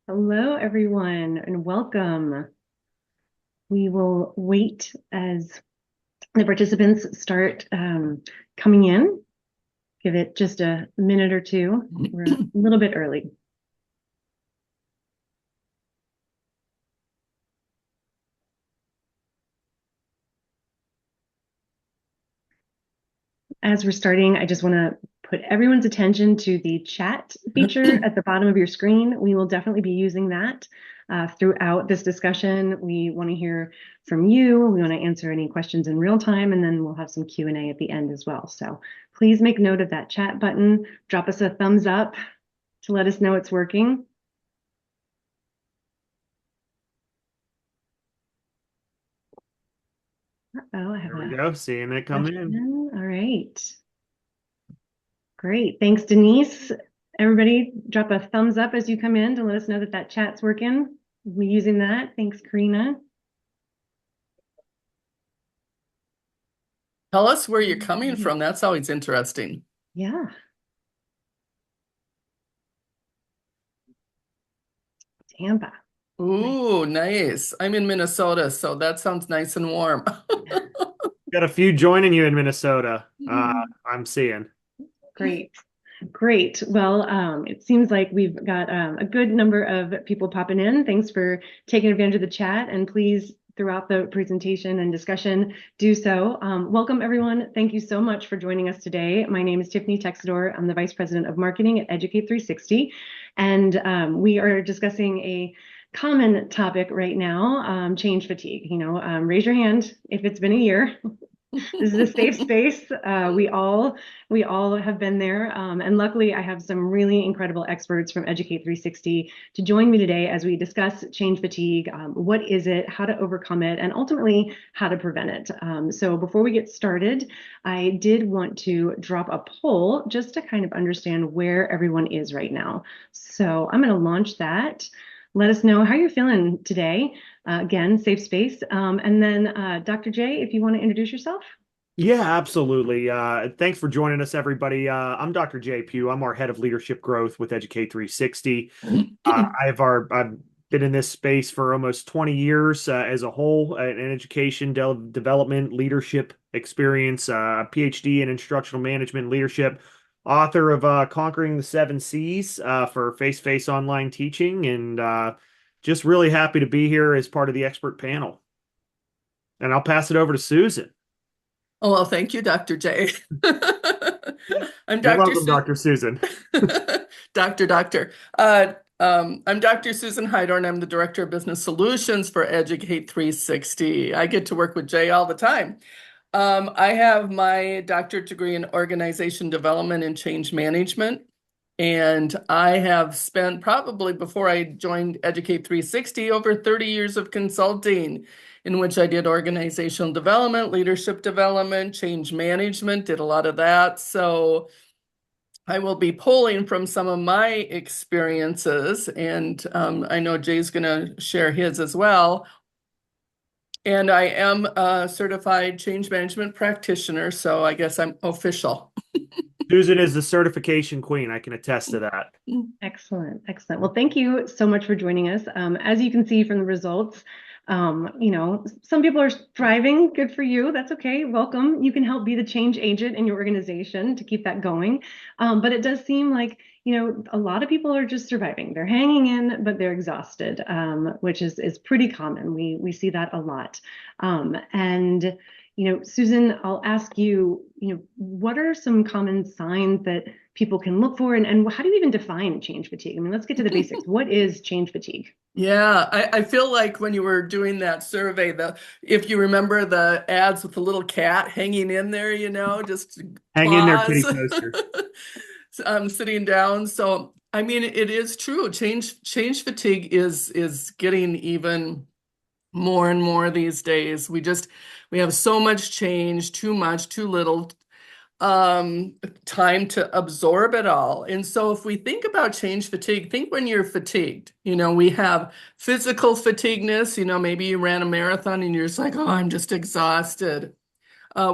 Hello, everyone, and welcome. We will wait as the participants start coming in. Give it just a minute or two. We're a little bit early. As we're starting, I just want to put everyone's attention to the chat feature at the bottom of your screen. We will definitely be using that throughout this discussion. We want to hear from you. We want to answer any questions in real time, and then we'll have some Q&A at the end as well. So please make note of that chat button. Drop us a thumbs up to let us know it's working. Oh, I have There we go. Seeing it come in. All right. Great. Thanks, Denise. Everybody, drop a thumbs up as you come in to let us know that that chat's working. We're using that. Thanks, Karina. Tell us where you're coming from. That's always interesting. Yeah. Tampa. Ooh, nice. I'm in Minnesota, so that sounds nice and warm. Got a few joining you in Minnesota. I'm seeing. Great. Great. Well, it seems like we've got a good number of people popping in. Thanks for taking advantage of the chat, and please, throughout the presentation and discussion, do so. Welcome, everyone. Thank you so much for joining us today. My name is Tiffany Texador. I'm the Vice President of Marketing at Educate 360, and we are discussing a common topic right now, change fatigue. Raise your hand if it's been a year. This is a safe space. We all have been there, and luckily, I have some really incredible experts from Educate 360 to join me today as we discuss change fatigue. What is it? How to overcome it? And ultimately, how to prevent it. So before we get started, I did want to drop a poll just to kind of understand where everyone is right now. So I'm going to launch that. Let us know how you're feeling today. Again, safe space. And then Dr. J, if you want to introduce yourself. Yeah, absolutely. Thanks for joining us, everybody. I'm Dr. J. Pugh. I'm our head of leadership growth with Educate 360. I've been in this space for almost 20 years as a whole in education, development, leadership experience, PhD in instructional management and leadership, author of Conquering the Seven C's for face-to-face online teaching, and just really happy to be here as part of the expert panel. And I'll pass it over to Susan. Oh, well, thank you, Dr. J. I'm You're Dr. welcome, Dr. Susan. Doctor. I'm Dr. Susan Heidorn. I'm the Director of Business Solutions for Educate 360. I get to work with Jay all the time. I have my doctorate degree in organization development and change management. And I have spent probably before I joined Educate 360 over 30 years of consulting in which I did organizational development, leadership development, change management, did a lot of that. So I will be pulling from some of my experiences, and I know Jay's going to share his as well. And I am a certified change management practitioner, so I guess I'm official. Susan is the certification queen. I can attest to that. Excellent, excellent. Well, thank you so much for joining us. As you can see from the results, some people are thriving. Good for you. That's okay. Welcome. You can help be the change agent in your organization to keep that going. But it does seem like, a lot of people are just surviving. They're hanging in, but they're exhausted, which is pretty common. We see that a lot. And Susan, I'll ask you, what are some common signs that people can look for, and how do you even define change fatigue? I mean, let's get to the basics. What is change fatigue? Yeah, I feel like when you were doing that survey, if you remember the ads with the little cat hanging in there, just Hang in there, claws, kitty coaster. sitting down. So, I mean, it is true. Change fatigue is getting even more and more these days. We have so much change, too much, too little time to absorb it all. And so if we think about change fatigue, think when you're fatigued. We have physical fatigueness, maybe you ran a marathon and you're just like, oh, I'm just exhausted.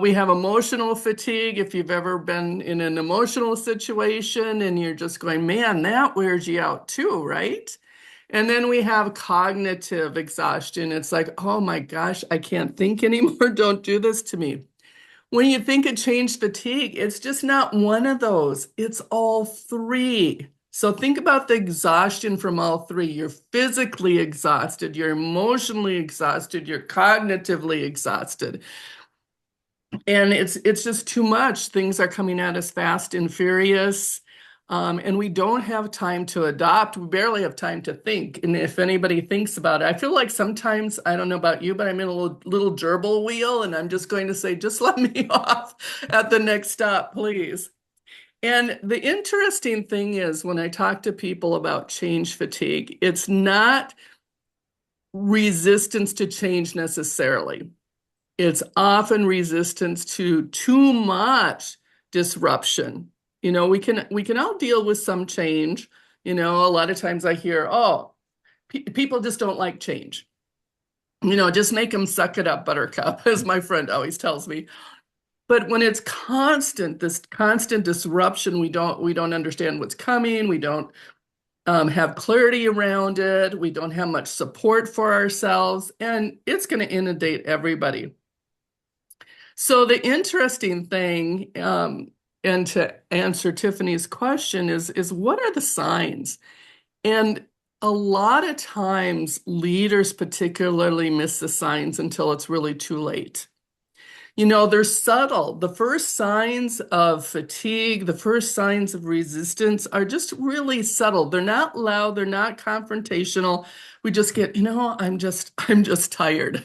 We have emotional fatigue. If you've ever been in an emotional situation and you're just going, man, that wears you out too, right? And then we have cognitive exhaustion. It's like, oh my gosh, I can't think anymore. Don't do this to me. When you think of change fatigue, it's just not one of those. It's all three. So think about the exhaustion from all three. You're physically exhausted, you're emotionally exhausted, you're cognitively exhausted. And it's just too much. Things are coming at us fast and furious. And we don't have time to adopt. We barely have time to think. And if anybody thinks about it, I feel like sometimes, I don't know about you, but I'm in a little gerbil wheel and I'm just going to say, just let me off at the next stop, please. And the interesting thing is when I talk to people about change fatigue, it's not resistance to change necessarily. It's often resistance to too much disruption. We can all deal with some change. A lot of times I hear, oh, people just don't like change. Just make them suck it up, buttercup, as my friend always tells me. But when it's constant, this constant disruption, we don't understand what's coming. We don't have clarity around it. We don't have much support for ourselves, and it's going to inundate everybody. So the interesting thing, and to answer Tiffany's question, is what are the signs? And a lot of times, leaders particularly miss the signs until it's really too late. They're subtle. The first signs of fatigue, the first signs of resistance are just really subtle. They're not loud, they're not confrontational. We just get, I'm just tired.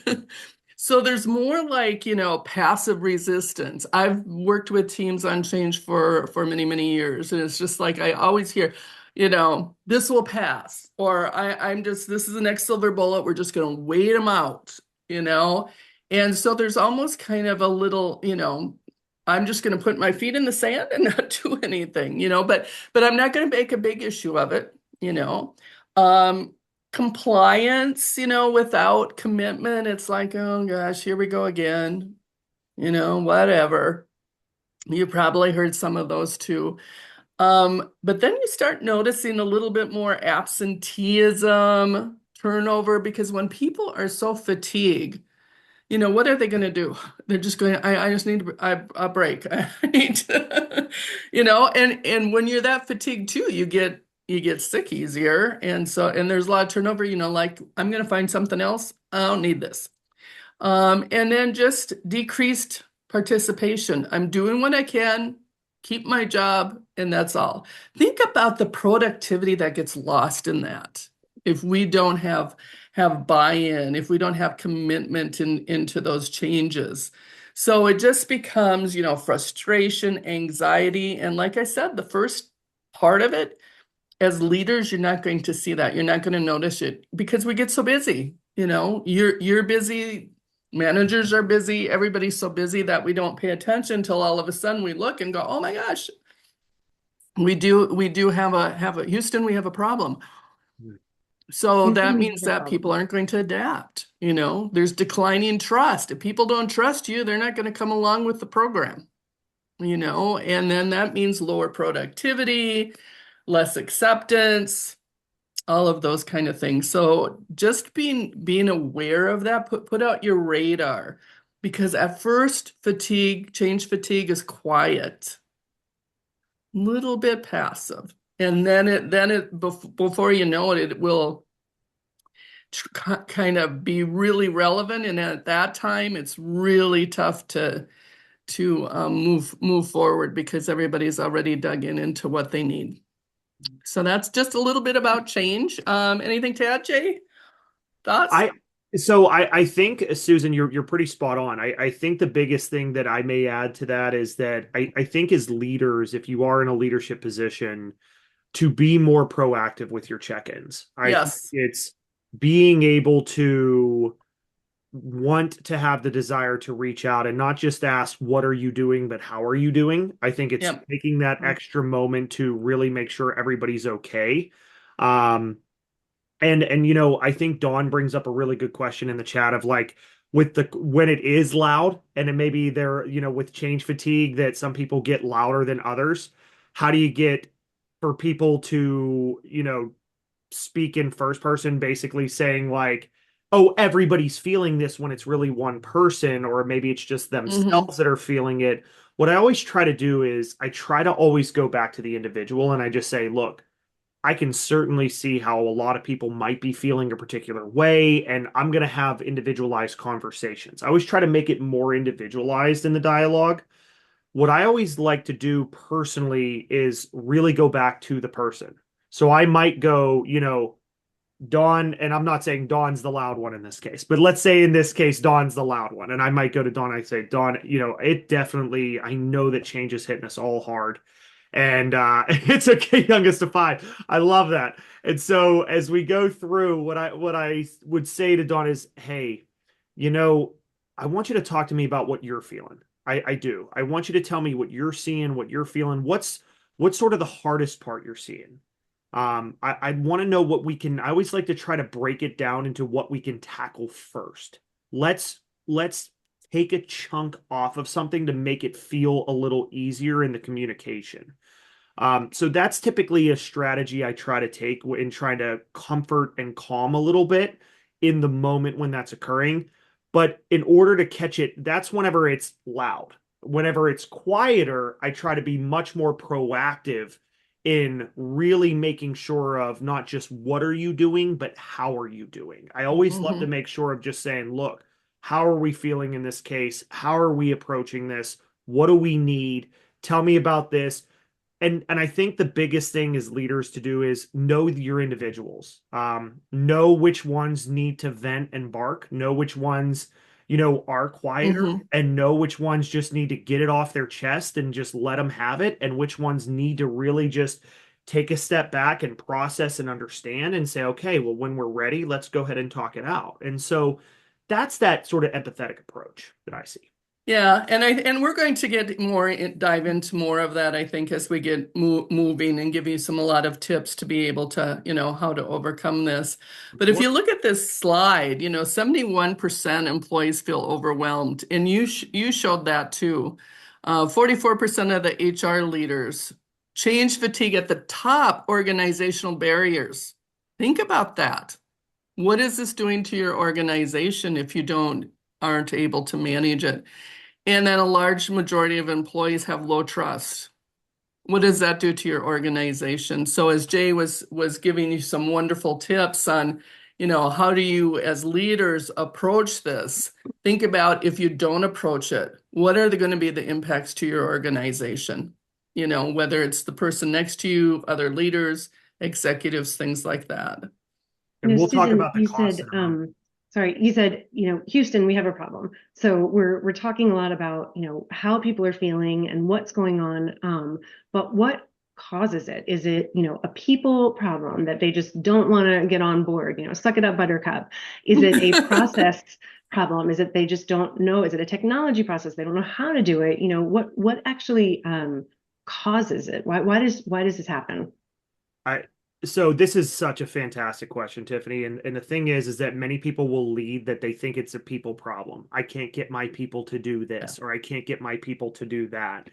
So there's more like, passive resistance. I've worked with teams on change for many, many years. And it's just like I always hear, this will pass. Or this is the next silver bullet. We're just going to wait them out, And so there's almost kind of a little, I'm just going to put my feet in the sand and not do anything, but I'm not going to make a big issue of it, compliance, without commitment, it's like, oh gosh, here we go again, whatever. You probably heard some of those too. But then you start noticing a little bit more absenteeism, turnover, because when people are so fatigued, what are they going to do? They're just going, I just need a break. I need to, and when you're that fatigued too, you get sick easier. And there's a lot of turnover, like I'm going to find something else. I don't need this. And then just decreased participation. I'm doing what I can, keep my job, and that's all. Think about the productivity that gets lost in that. If we don't have buy-in, if we don't have commitment into those changes. So it just becomes, frustration, anxiety. And like I said, the first part of it, as leaders, you're not going to see that. You're not going to notice it because we get so busy. You're busy, managers are busy, everybody's so busy that we don't pay attention until all of a sudden we look and go, oh my gosh, we do have a Houston, we have a problem. So that means that people aren't going to adapt. There's declining trust. If people don't trust you, they're not going to come along with the program, and then that means lower productivity, less acceptance, all of those kind of things. So just being aware of that, put out your radar, because at first change fatigue is quiet, little bit passive. And then before you know it, it will kind of be really relevant. And at that time, it's really tough to move forward because everybody's already dug into what they need. So that's just a little bit about change. Anything to add, Jay? Thoughts? I think, Susan, you're pretty spot on. I think the biggest thing that I may add to that is that I think as leaders, if you are in a leadership position, to be more proactive with your check-ins. Yes. It's being able to want to have the desire to reach out and not just ask, what are you doing, but how are you doing? I think it's taking that extra moment to really make sure everybody's okay. And I think Dawn brings up a really good question in the chat of like, when it is loud and it maybe there, with change fatigue that some people get louder than others, how do you get for people to, speak in first person, basically saying like, oh, everybody's feeling this when it's really one person, or maybe it's just Mm-hmm. themselves that are feeling it. What I always try to do is I try to always go back to the individual and I just say, look, I can certainly see how a lot of people might be feeling a particular way, and I'm going to have individualized conversations. I always try to make it more individualized in the dialogue. What I always like to do personally is really go back to the person. So I might go, Dawn, and I'm not saying Dawn's the loud one in this case, but let's say in this case, Dawn's the loud one. And I might go to Dawn and I say, Dawn, it definitely, I know that change is hitting us all hard. And it's a youngest of five. I love that. And so as we go through, what I would say to Dawn is, hey, you know, I want you to talk to me about what you're feeling. I do. I want you to tell me what you're seeing, what you're feeling. What's sort of the hardest part you're seeing? I want to know what we can. I always like to try to break it down into what we can tackle first. Let's take a chunk off of something to make it feel a little easier in the communication. So that's typically a strategy I try to take in trying to comfort and calm a little bit in the moment when that's occurring. But in order to catch it, that's whenever it's loud. Whenever it's quieter, I try to be much more proactive in really making sure of not just what are you doing, but how are you doing. I always love to Mm-hmm. make sure of just saying, look, how are we feeling in this case? How are we approaching this? What do we need? Tell me about this. And I think the biggest thing as leaders to do is know your individuals. Know which ones need to vent and bark. Know which ones, are quieter, Mm-hmm. and know which ones just need to get it off their chest and just let them have it, and which ones need to really just take a step back and process and understand and say, okay, well, when we're ready, let's go ahead and talk it out. And so that's that sort of empathetic approach that I see. Yeah, and we're going to get dive into more of that, I think, as we get moving and give you a lot of tips to be able to, how to overcome this. But if you look at this slide, 71% employees feel overwhelmed, and you showed that too. 44% of the HR leaders, change fatigue at the top organizational barriers. Think about that. What is this doing to your organization if you aren't able to manage it? And then a large majority of employees have low trust. What does that do to your organization? So as Jay was giving you some wonderful tips on, how do you as leaders approach this? Think about if you don't approach it, what are going to be the impacts to your organization? Whether it's the person next to you, other leaders, executives, things like that. And we'll talk Susan, about the costs in a moment. sorry, you said, Houston, we have a problem. So we're talking a lot about, how people are feeling and what's going on. But what causes it? Is it, a people problem that they just don't want to get on board, suck it up, buttercup? Is it a process problem? Is it they just don't know? Is it a technology process? They don't know how to do it. What actually causes it? Why does this happen? I so this is such a fantastic question, Tiffany. And the thing is that many people will lead that they think it's a people problem. I can't get my people to do Yeah. this, or I can't get my people to do that.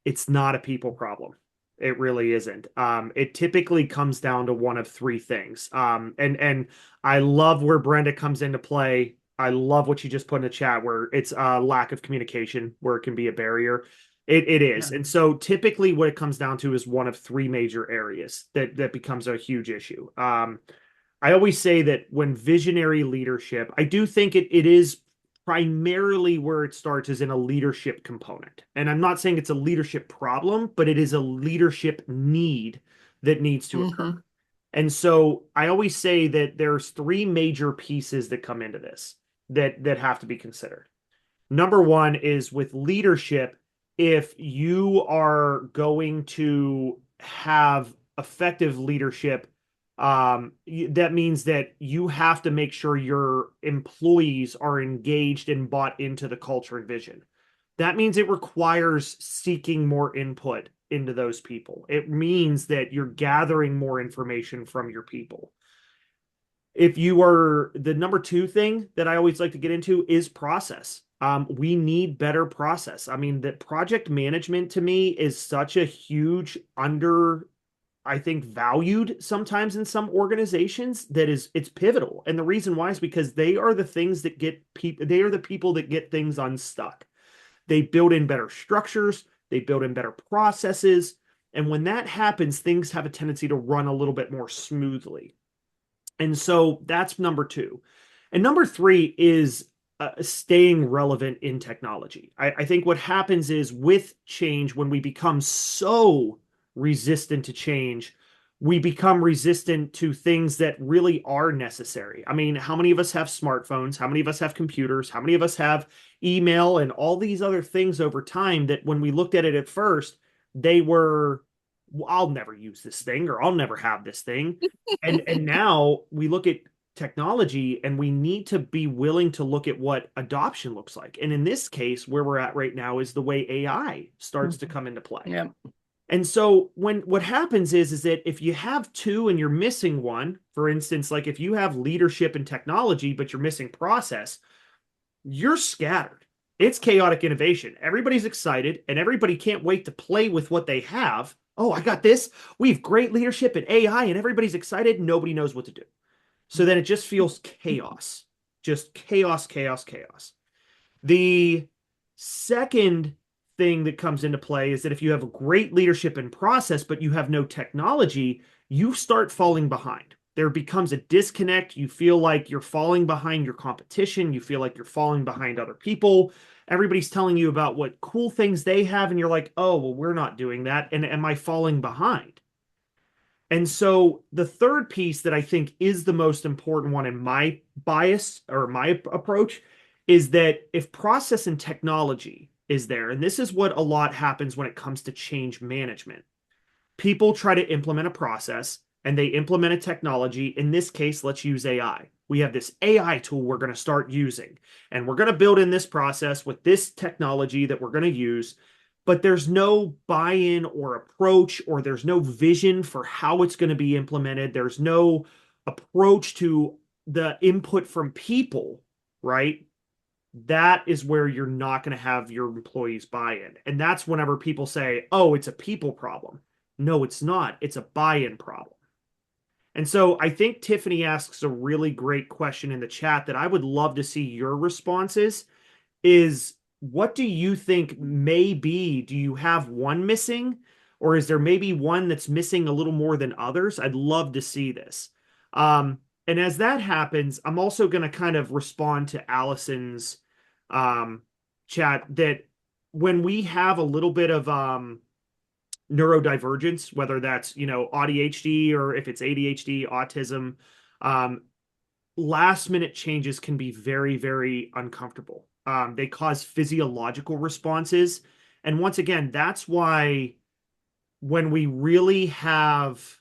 It's not a people problem. It really isn't. It typically comes down to one of three things. And I love where Brenda comes into play. I love what you just put in the chat where it's a lack of communication, where it can be a barrier. It Yeah. is. And so typically what it comes down to is one of three major areas that becomes a huge issue. I always say that when visionary leadership, I do think it is primarily where it starts is in a leadership component. And I'm not saying it's a leadership problem, but it is a leadership need that needs to occur. Mm-hmm. And so I always say that there's three major pieces that come into this that have to be considered. Number one is with leadership, if you are going to have effective leadership, that means that you have to make sure your employees are engaged and bought into the culture and vision. That means it requires seeking more input into those people. It means that you're gathering more information from your people. If you are the number two thing that I always like to get into is process. We need better process. I mean, the project management to me is such a huge I think, valued sometimes in some organizations, that it's pivotal. And the reason why is because they are the things that get people, they are the people that get things unstuck. They build in better structures, they build in better processes. And when that happens, things have a tendency to run a little bit more smoothly. And so that's number two. And number three is staying relevant in technology. I think what happens is with change, when we become so resistant to change, we become resistant to things that really are necessary. I mean, how many of us have smartphones? How many of us have computers? How many of us have email and all these other things over time that when we looked at it at first, they were, well, I'll never use this thing or I'll never have this thing. And now we look at technology and we need to be willing to look at what adoption looks like. And in this case, where we're at right now is the way AI starts to come into play. Yeah. And so what happens is that if you have two and you're missing one, for instance, like if you have leadership and technology, but you're missing process, you're scattered. It's chaotic innovation. Everybody's excited and everybody can't wait to play with what they have. Oh, I got this. We have great leadership and AI and everybody's excited. Nobody knows what to do. So then it just feels chaos, just chaos, chaos, chaos. The second thing that comes into play is that if you have a great leadership and process, but you have no technology, you start falling behind. There becomes a disconnect. You feel like you're falling behind your competition. You feel like you're falling behind other people. Everybody's telling you about what cool things they have, and you're like, oh, well, we're not doing that. And am I falling behind? And so the third piece that I think is the most important one in my bias or my approach is that if process and technology is there, and this is what a lot happens when it comes to change management, people try to implement a process and they implement a technology. In this case, let's use AI. We have this AI tool we're going to start using, and we're going to build in this process with this technology that we're going to use, but there's no buy-in or approach, or there's no vision for how it's going to be implemented. There's no approach to the input from people, right? That is where you're not going to have your employees buy in. And that's whenever people say, oh, it's a people problem. No, it's not. It's a buy-in problem. And so I think Tiffany asks a really great question in the chat that I would love to see your responses is, what do you think may be? Do you have one missing, or is there maybe one that's missing a little more than others? I'd love to see this. And as that happens, I'm also going to kind of respond to Allison's chat that when we have a little bit of neurodivergence, whether that's, ADHD or if it's ADHD, autism, last minute changes can be very, very uncomfortable. They cause physiological responses. And once again, that's why when we really have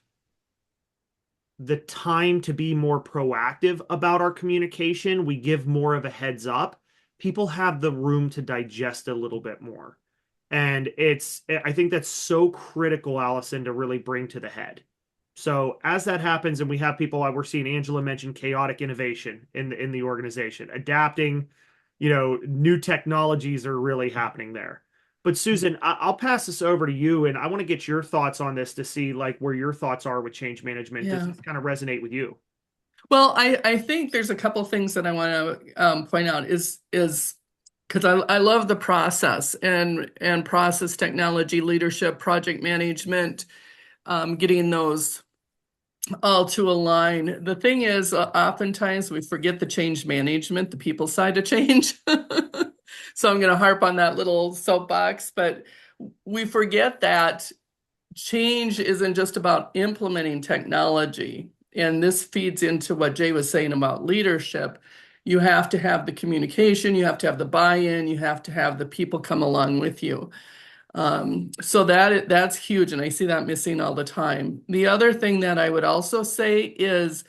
the time to be more proactive about our communication, we give more of a heads up. People have the room to digest a little bit more. And I think that's so critical, Allison, to really bring to the head. So as that happens, and we have people, we're seeing Angela mention chaotic innovation in the organization, adapting, new technologies are really happening there. But Susan, I'll pass this over to you, and I want to get your thoughts on this to see like where your thoughts are with change management. Yeah. Does this kind of resonate with you? Well, I think there's a couple things that I want to point out is because I love the process and process technology, leadership, project management, getting those all to align. The thing is, oftentimes we forget the change management, the people side of change. So I'm going to harp on that little soapbox, but we forget that change isn't just about implementing technology. And this feeds into what Jay was saying about leadership. You have to have the communication, you have to have the buy-in, you have to have the people come along with you. So that's huge, and I see that missing all the time. The other thing that I would also say is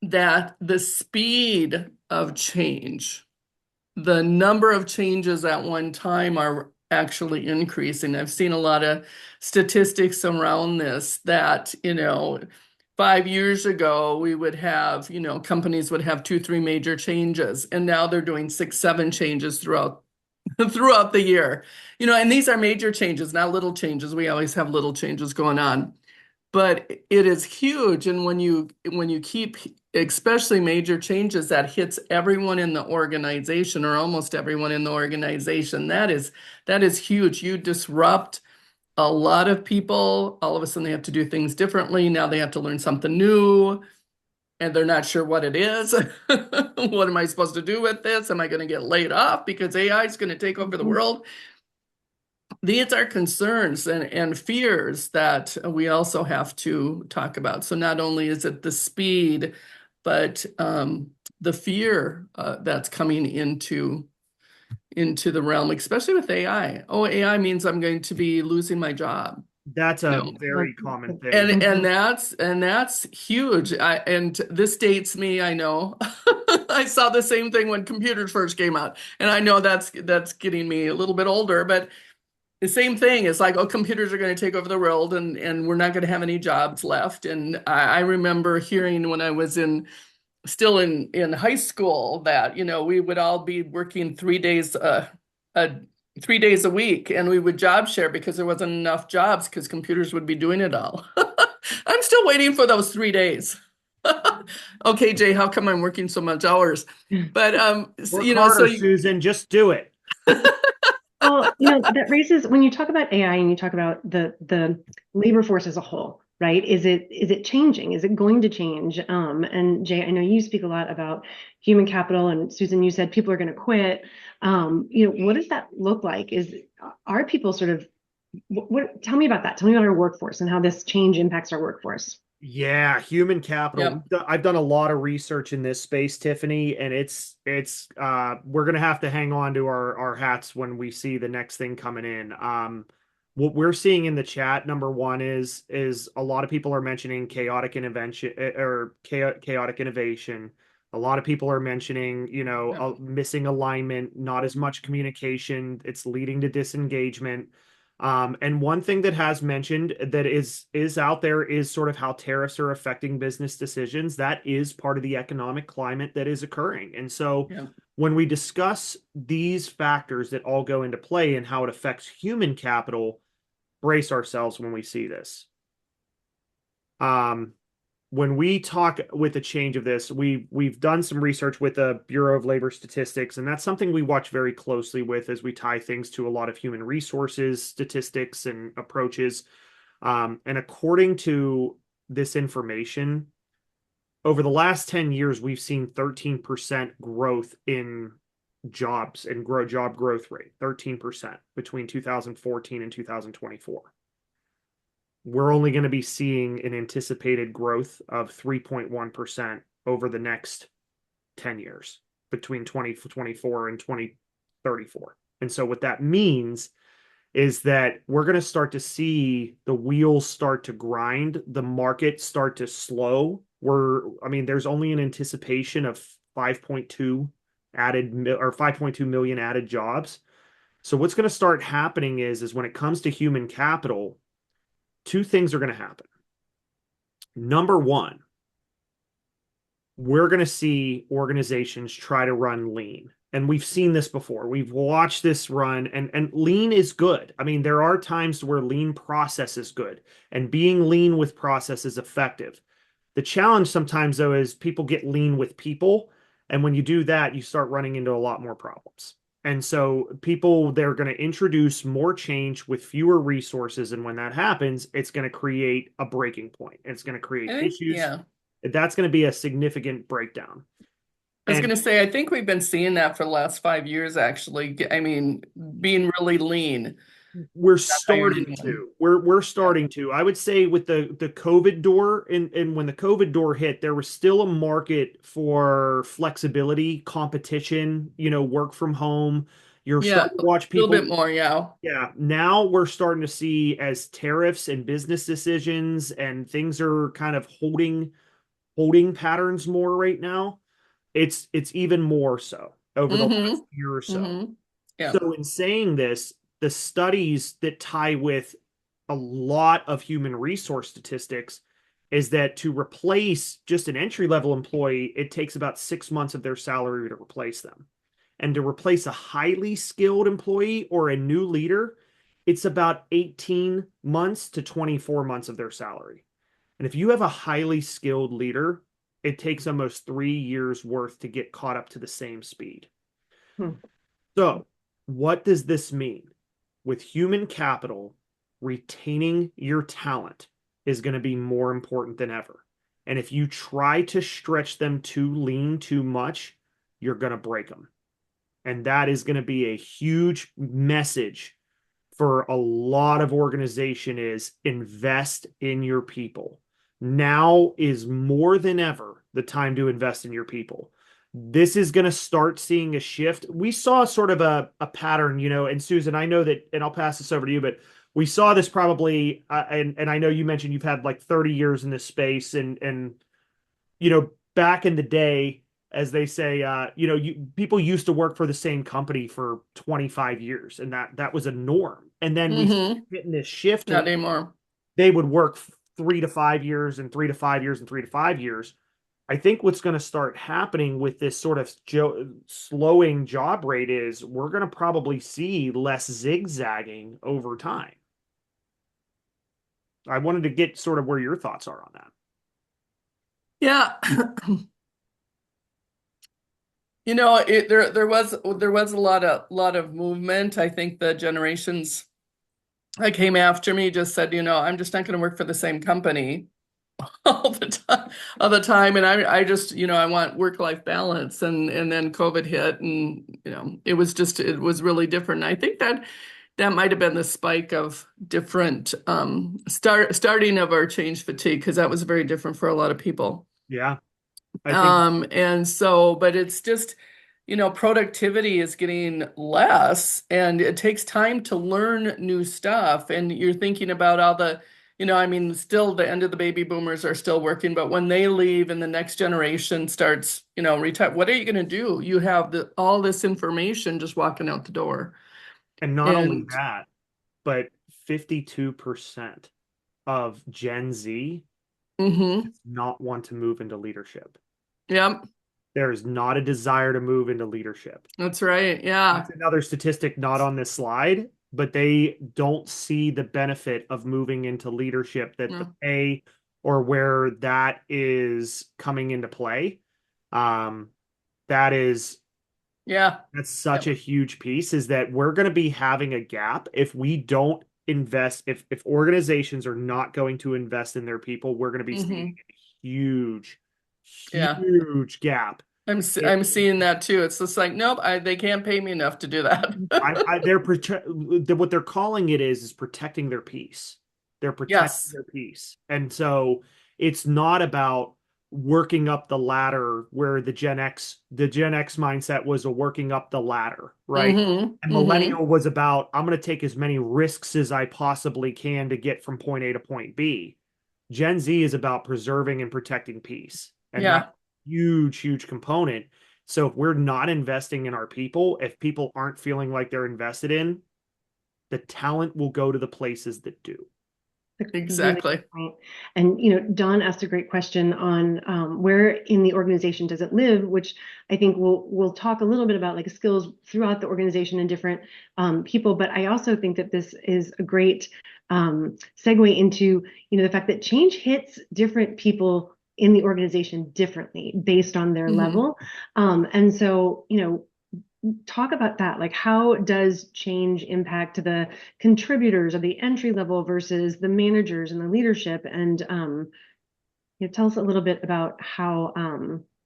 that the speed of change, the number of changes at one time are actually increasing. I've seen a lot of statistics around this that, 5 years ago, we would have, companies would have 2, 3 major changes, and now they're doing 6, 7 changes throughout throughout the year. And these are major changes, not little changes. We always have little changes going on, but it is huge. And when you keep, especially major changes that hits everyone in the organization or almost everyone in the organization, that is huge. You disrupt a lot of people. All of a sudden they have to do things differently. Now they have to learn something new and they're not sure what it is. What am I supposed to do with this? Am I going to get laid off because AI is going to take over the world? These are concerns and fears that we also have to talk about. So not only is it the speed, but the fear that's coming into the realm, especially with AI. Oh, AI means I'm going to be losing my job. That's a very common thing. And that's huge. And this dates me, I know. I saw the same thing when computers first came out. And I know that's getting me a little bit older, but the same thing. It's like, oh, computers are going to take over the world and we're not going to have any jobs left. And I remember hearing when I was still in high school that, we would all be working 3 days a 3 days a week and we would job share because there wasn't enough jobs because computers would be doing it all. I'm still waiting for those 3 days. Okay, Jay, how come I'm working so much hours? But Work harder, Susan, just do it. Well, that raises, when you talk about AI and you talk about the labor force as a whole, right? Is it changing? Is it going to change? And Jay, I know you speak a lot about human capital, and Susan, you said people are going to quit. What does that look like? Are people sort of, tell me about that. Tell me about our workforce and how this change impacts our workforce. Yeah, human capital. Yep. I've done a lot of research in this space, Tiffany, and it's we're gonna have to hang on to our hats when we see the next thing coming in. What we're seeing in the chat, number one, is a lot of people are mentioning chaotic intervention or chaotic innovation. A lot of people are mentioning, missing alignment, not as much communication. It's leading to disengagement. And one thing that has mentioned that is out there is sort of how tariffs are affecting business decisions. That is part of the economic climate that is occurring. And so when we discuss these factors that all go into play and how it affects human capital, brace ourselves when we see this. When we talk with the change of this, we've done some research with the Bureau of Labor Statistics, and that's something we watch very closely with as we tie things to a lot of human resources statistics and approaches. And according to this information, over the last 10 years, we've seen 13% growth in jobs and job growth rate, 13% between 2014 and 2024. We're only going to be seeing an anticipated growth of 3.1% over the next 10 years between 2024 and 2034. And so what that means is that we're going to start to see the wheels start to grind, the market start to slow. There's only an anticipation of 5.2 million added jobs. So what's going to start happening is when it comes to human capital, two things are going to happen. Number one, we're going to see organizations try to run lean. And we've seen this before. We've watched this run, and lean is good. There are times where lean process is good, and being lean with process is effective. The challenge sometimes, though, is people get lean with people. And when you do that, you start running into a lot more problems. And so they're going to introduce more change with fewer resources. And when that happens, it's going to create a breaking point. It's going to create issues. Yeah. That's going to be a significant breakdown. I was going to say, I think we've been seeing that for the last 5 years, actually. Being really lean. We're starting to. We're starting to. I would say with the COVID door and when the COVID door hit, there was still a market for flexibility, competition, work from home. You're starting to watch people a little bit more, yeah. Yeah. Now we're starting to see as tariffs and business decisions and things are kind of holding patterns more right now. It's even more so over the last year or so. Yeah. So in saying this, the studies that tie with a lot of human resource statistics is that to replace just an entry-level employee, it takes about 6 months of their salary to replace them. And to replace a highly skilled employee or a new leader, it's about 18 months to 24 months of their salary. And if you have a highly skilled leader, it takes almost 3 years worth to get caught up to the same speed. Hmm. So, what does this mean? With human capital, retaining your talent is going to be more important than ever. And if you try to stretch them too lean too much, you're going to break them. And that is going to be a huge message for a lot of organization is invest in your people. Now is more than ever the time to invest in your people. This is going to start seeing a shift. We saw sort of a pattern, and Susan, I know that, and I'll pass this over to you, but we saw this probably, and I know you mentioned you've had like 30 years in this space, and back in the day, as they say, people used to work for the same company for 25 years, and that was a norm. And then we started hitting this shift Not anymore. they would work 3 to 5 years and 3 to 5 years and 3 to 5 years. I think what's going to start happening with this sort of slowing job rate is we're going to probably see less zigzagging over time. I wanted to get sort of where your thoughts are on that. Yeah. There was a lot of movement. I think the generations that came after me just said, I'm just not going to work for the same company all the time. And I just, I want work-life balance. And then COVID hit, and it was really different. And I think that might have been the spike of different starting of our change fatigue, because that was very different for a lot of people. Yeah. I think But it's just, productivity is getting less, and it takes time to learn new stuff. And you're thinking about all the, still the end of the baby boomers are still working, but when they leave and the next generation starts, retire, what are you going to do? You have all this information just walking out the door. And not only that, but 52% of Gen Z does not want to move into leadership. Yep. There is not a desire to move into leadership. That's right. Yeah. That's another statistic not on this slide, but they don't see the benefit of moving into leadership, that the pay or where that is coming into play. That's such a huge piece, is that we're going to be having a gap if we don't invest. If organizations are not going to invest in their people, we're going to be seeing a huge gap. I'm seeing that too. It's just like, nope, they can't pay me enough to do that. What they're calling it is protecting their peace. They're protecting their peace. And so it's not about working up the ladder, where the Gen X mindset was a working up the ladder, right? And millennial was about, I'm going to take as many risks as I possibly can to get from point A to point B. Gen Z is about preserving and protecting peace. And that's a huge component. So if we're not investing in our people, if people aren't feeling like they're invested in, the talent will go to the places that do. Exactly. Really. And Don asked a great question on where in the organization does it live, which I think we'll talk a little bit about, like skills throughout the organization and different people. But I also think that this is a great segue into the fact that change hits different people in the organization differently based on their level. And so talk about that. Like, how does change impact the contributors or the entry level versus the managers and the leadership? And tell us a little bit about how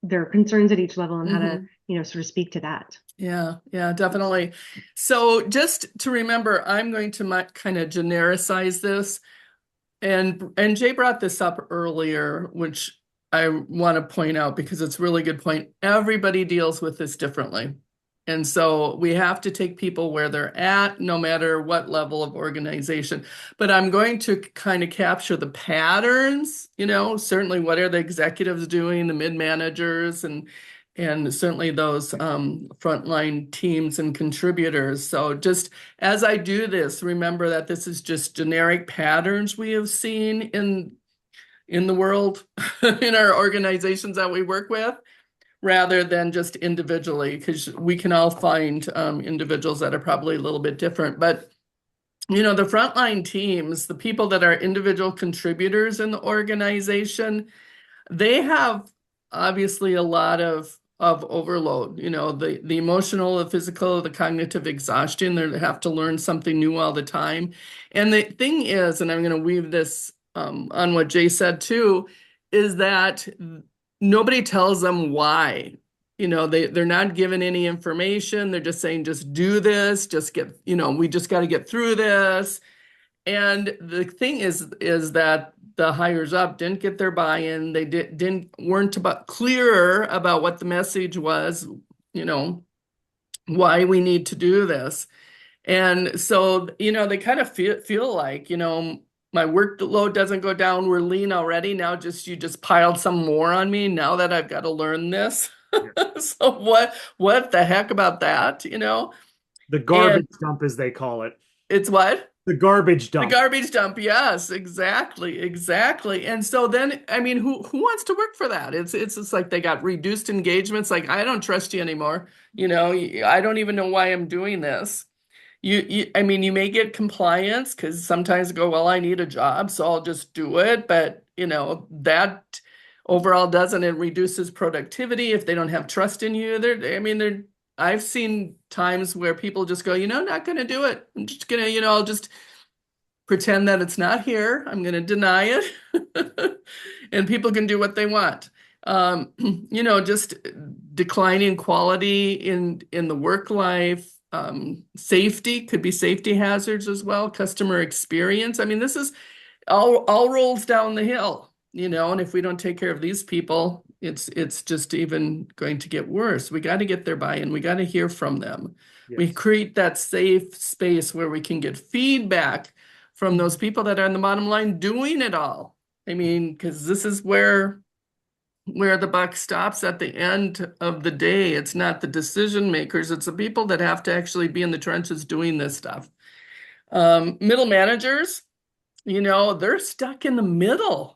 there are concerns at each level and how to sort of speak to that. Yeah, definitely. So just to remember, I'm going to kind of genericize this. And Jay brought this up earlier, which I want to point out because it's a really good point. Everybody deals with this differently. And so we have to take people where they're at, no matter what level of organization. But I'm going to kind of capture the patterns, certainly what are the executives doing, the mid-managers, and certainly those frontline teams and contributors. So just as I do this, remember that this is just generic patterns we have seen in the world, in our organizations that we work with. rather than just individually, because we can all find individuals that are probably a little bit different. But the frontline teams, the people that are individual contributors in the organization, they have obviously a lot of overload, the emotional, the physical, the cognitive exhaustion. They have to learn something new all the time. And the thing is, and I'm going to weave this on what Jay said too, is that nobody tells them why. They're not given any information. They're just saying, just do this, we just got to get through this. And the thing is that the hires up didn't get their buy-in. They weren't clearer about what the message was, why we need to do this. And so, they kind of feel like, my workload doesn't go down. We're lean already. Now you just piled some more on me now that I've got to learn this. So what the heck about that, The garbage And dump, as they call it. it's what? The garbage The dump. garbage dump, yes, exactly. And so then, I mean, who wants to work for that? It's just like they got reduced engagements. Like, I don't trust you anymore. I don't even know why I'm doing this. I mean, you may get compliance because sometimes go, well, I need a job, so I'll just do it. But that overall doesn't. It reduces productivity if they don't have trust in you. I've seen times where people just go, not going to do it. I'm just going to, I'll just pretend that it's not here. I'm going to deny it. And people can do what they want. Just declining quality in the work life. Safety could be safety hazards as well. Customer experience. I mean, this is all rolls down the hill, and if we don't take care of these people, it's just even going to get worse. We got to get their buy-in. We got to hear from them. Yes. We create that safe space where we can get feedback from those people that are on the bottom line doing it all. I mean, because this is where the buck stops at the end of the day. It's not the decision makers, it's the people that have to actually be in the trenches doing this stuff. Middle managers, they're stuck in the middle.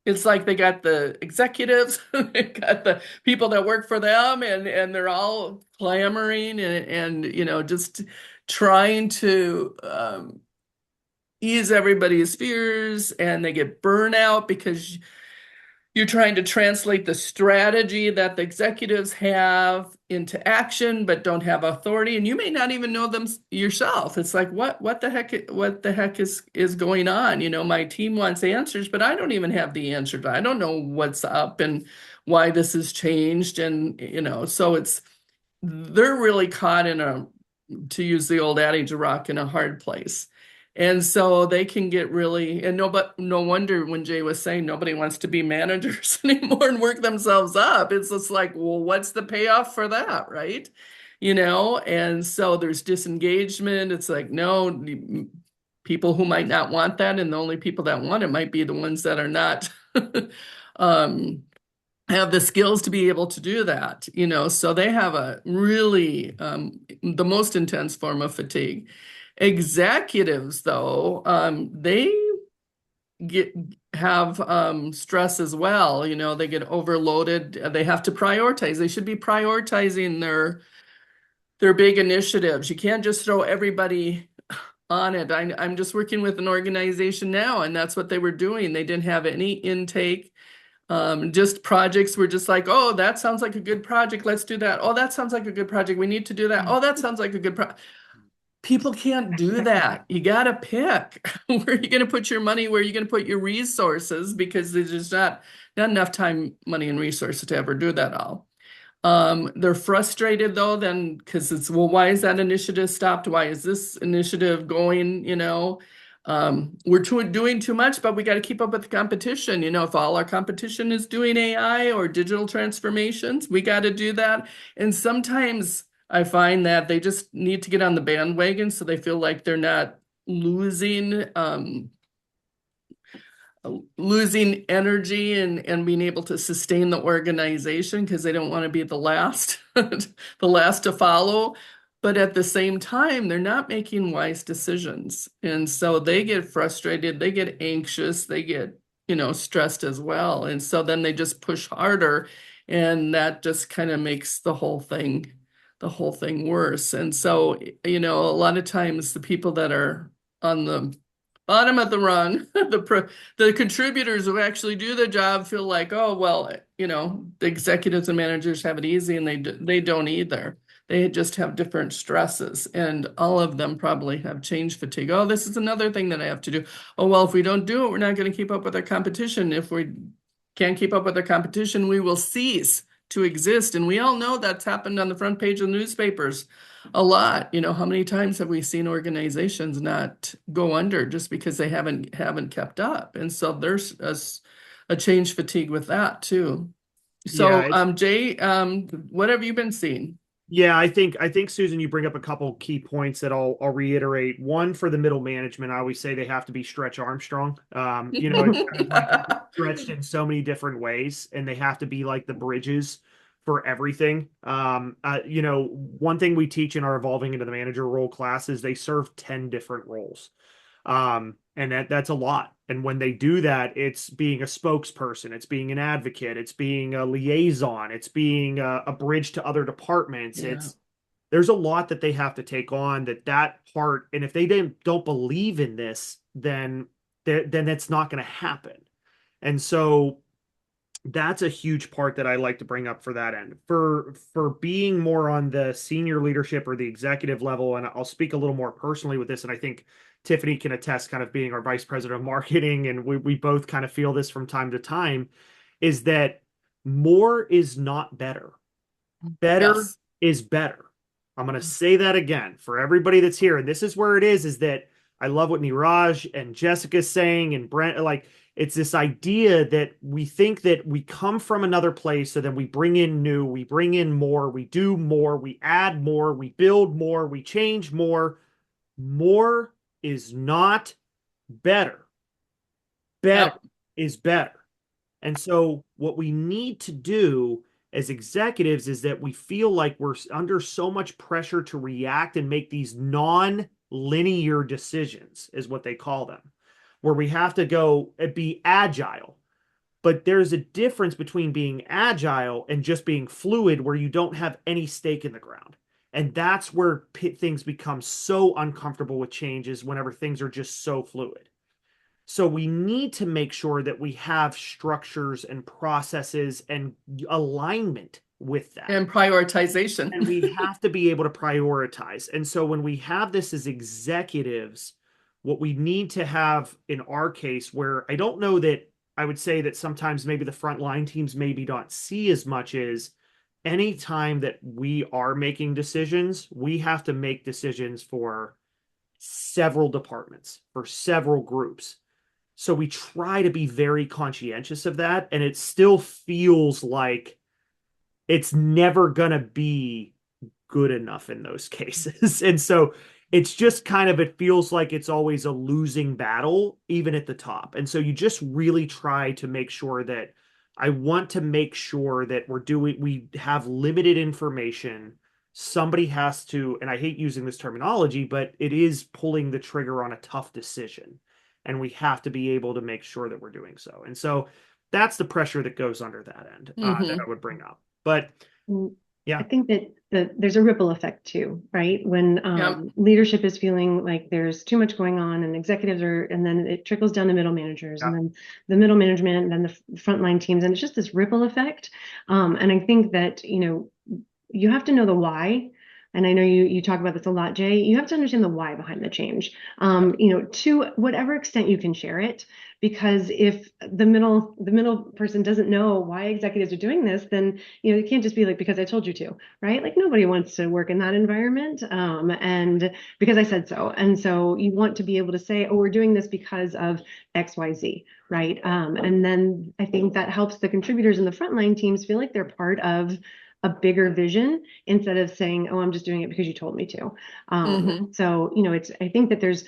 It's like they got the executives, they got the people that work for them, and they're all clamoring and just trying to ease everybody's fears, and they get burnout because you're trying to translate the strategy that the executives have into action, but don't have authority, and you may not even know them yourself. It's like, what the heck is going on? My team wants answers, but I don't even have the answers. I don't know what's up and why this has changed, and so they're really caught to use the old adage, a rock in a hard place. And so they can get really, and no wonder when Jay was saying nobody wants to be managers anymore and work themselves up. It's just like, well, what's the payoff for that, right? And so there's disengagement. It's like, no, people who might not want that, and the only people that want it might be the ones that are not have the skills to be able to do that, so they have a really the most intense form of fatigue. Executives, though, they have stress as well. They get overloaded. They have to prioritize. They should be prioritizing their big initiatives. You can't just throw everybody on it. I'm just working with an organization now, and that's what they were doing. They didn't have any intake. Just projects were just like, oh, that sounds like a good project. Let's do that. Oh, that sounds like a good project. We need to do that. Oh, that sounds like a good project. People can't do that. You got to pick where you're going to put your money, where you're going to put your resources, because there's just not enough time, money, and resources to ever do that all. They're frustrated though, then, because it's, well, why is that initiative stopped? Why is this initiative going? We're doing too much, but we got to keep up with the competition. If all our competition is doing AI or digital transformations, we got to do that. And sometimes I find that they just need to get on the bandwagon so they feel like they're not losing energy and being able to sustain the organization, because they don't want to be the last to follow. But at the same time, they're not making wise decisions. And so they get frustrated, they get anxious, they get, stressed as well. And so then they just push harder And that just kind of makes the whole thing worse. And so, a lot of times the people that are on the bottom of the rung, the contributors who actually do the job feel like, oh, well, the executives and managers have it easy, and they don't either. They just have different stresses, and all of them probably have change fatigue. Oh, this is another thing that I have to do. Oh, well, if we don't do it, we're not going to keep up with our competition. If we can't keep up with our competition, we will cease to exist. And we all know that's happened on the front page of the newspapers a lot. How many times have we seen organizations not go under just because they haven't kept up? And so there's a change fatigue with that too. So, Yeah, Jay, what have you been seeing? yeah, I think Susan, you bring up a couple key points that I'll reiterate. One, for the middle management, I always say they have to be Stretch Armstrong. It's kind of like they're stretched in so many different ways, and they have to be like the bridges for everything. One thing we teach in our evolving into the manager role class is they serve 10 different roles. And that's a lot. And when they do that, it's being a spokesperson, it's being an advocate, it's being a liaison, it's being a bridge to other departments. Yeah. There's a lot that they have to take on that part. And if they don't believe in this, then it's not going to happen. And so that's a huge part that I like to bring up for that end. For being more on the senior leadership or the executive level, and I'll speak a little more personally with this, and I think Tiffany can attest, kind of being our vice president of marketing, and we both kind of feel this from time to time, is that more is not better. Better Yes. is better. I'm going to say that again for everybody that's here. And this is where it is that I love what Niraj and Jessica's saying, and Brent, like, it's this idea that we think that we come from another place, so then we bring in new, we bring in more, we do more, we add more, we build more, we change more. More is not better. Better Yep. is better. And so, what we need to do as executives is that we feel like we're under so much pressure to react and make these non-linear decisions, is what they call them, where we have to go and be agile. But there's a difference between being agile and just being fluid, where you don't have any stake in the ground. And that's where things become so uncomfortable with changes, whenever things are just so fluid. So we need to make sure that we have structures and processes and alignment with that. And prioritization. And we have to be able to prioritize. And so when we have this as executives, what we need to have in our case, where I don't know that I would say that sometimes maybe the frontline teams maybe don't see as much, is anytime that we are making decisions, we have to make decisions for several departments, for several groups. So we try to be very conscientious of that, and it still feels like it's never going to be good enough in those cases. And so it's just kind of, it feels like it's always a losing battle, even at the top. And so you just really try to make sure that I want to make sure that we have limited information. Somebody has to, and I hate using this terminology, but it is pulling the trigger on a tough decision. And we have to be able to make sure that we're doing so. And so that's the pressure that goes under that end that I would bring up. But I yeah, think that there's a ripple effect too, right? When Yep. leadership is feeling like there's too much going on, and executives are, and then it trickles down to middle managers, yeah, and then the middle management, and then the frontline teams, and it's just this ripple effect. And I think that, you have to know the why. And I know you talk about this a lot, Jay. You have to understand the why behind the change. To whatever extent you can share it, because if the middle person doesn't know why executives are doing this, then it can't just be like, because I told you to, right? Like, nobody wants to work in that environment, and because I said so. And so you want to be able to say, oh, we're doing this because of XYZ, right? And then I think that helps the contributors in the frontline teams feel like they're part of a bigger vision, instead of saying, oh, I'm just doing it because you told me to. So I think that there's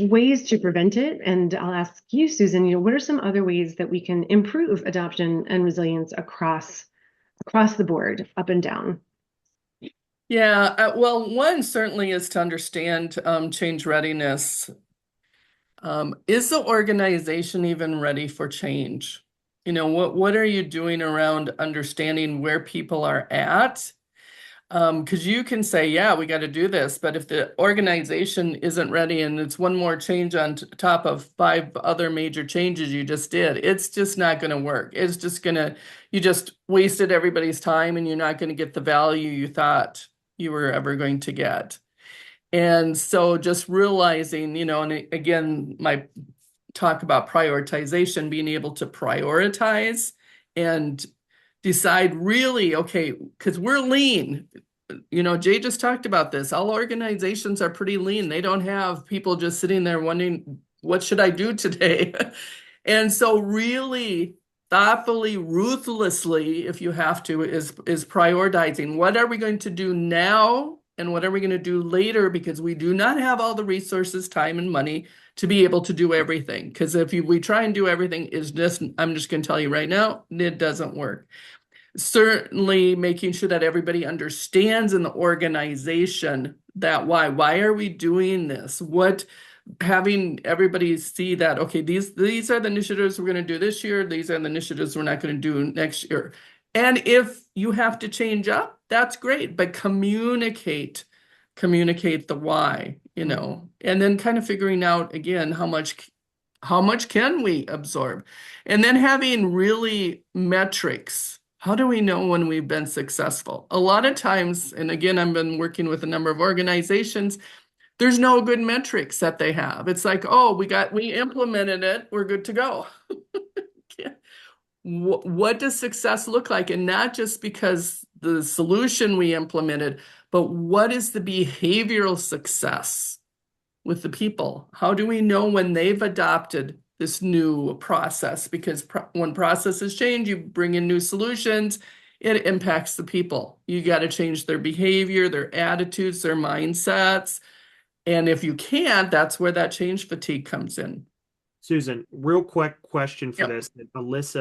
ways to prevent it. And I'll ask you, Susan, what are some other ways that we can improve adoption and resilience across the board, up and down? Yeah, well, one certainly is to understand change readiness. Is the organization even ready for change? What are you doing around understanding where people are at? Because you can say, yeah, we got to do this, but if the organization isn't ready and it's one more change on top of 5 other major changes you just did, it's just not going to work. It's just you just wasted everybody's time and you're not going to get the value you thought you were ever going to get. And so just realizing, and again, my talk about prioritization, being able to prioritize and decide really, okay, because we're lean. Jay just talked about this. All organizations are pretty lean. They don't have people just sitting there wondering, what should I do today? And so really thoughtfully, ruthlessly, if you have to, is prioritizing. What are we going to do now? And what are we going to do later? Because we do not have all the resources, time, and money to be able to do everything. Because if we try and do everything, I'm just going to tell you right now, it doesn't work. Certainly making sure that everybody understands in the organization that why are we doing this? Having everybody see that, okay, these are the initiatives we're going to do this year. These are the initiatives we're not going to do next year. And if you have to change up, that's great, but communicate the why, and then kind of figuring out again, how much can we absorb? And then having really metrics. How do we know when we've been successful? A lot of times, and again, I've been working with a number of organizations, there's no good metrics that they have. It's like, oh, we implemented it, we're good to go. What does success look like? And not just because the solution we implemented, but what is the behavioral success with the people? How do we know when they've adopted this new process? Because when processes change, you bring in new solutions, it impacts the people. You got to change their behavior, their attitudes, their mindsets. And if you can't, that's where that change fatigue comes in. Susan, real quick question for Yep. this that Elise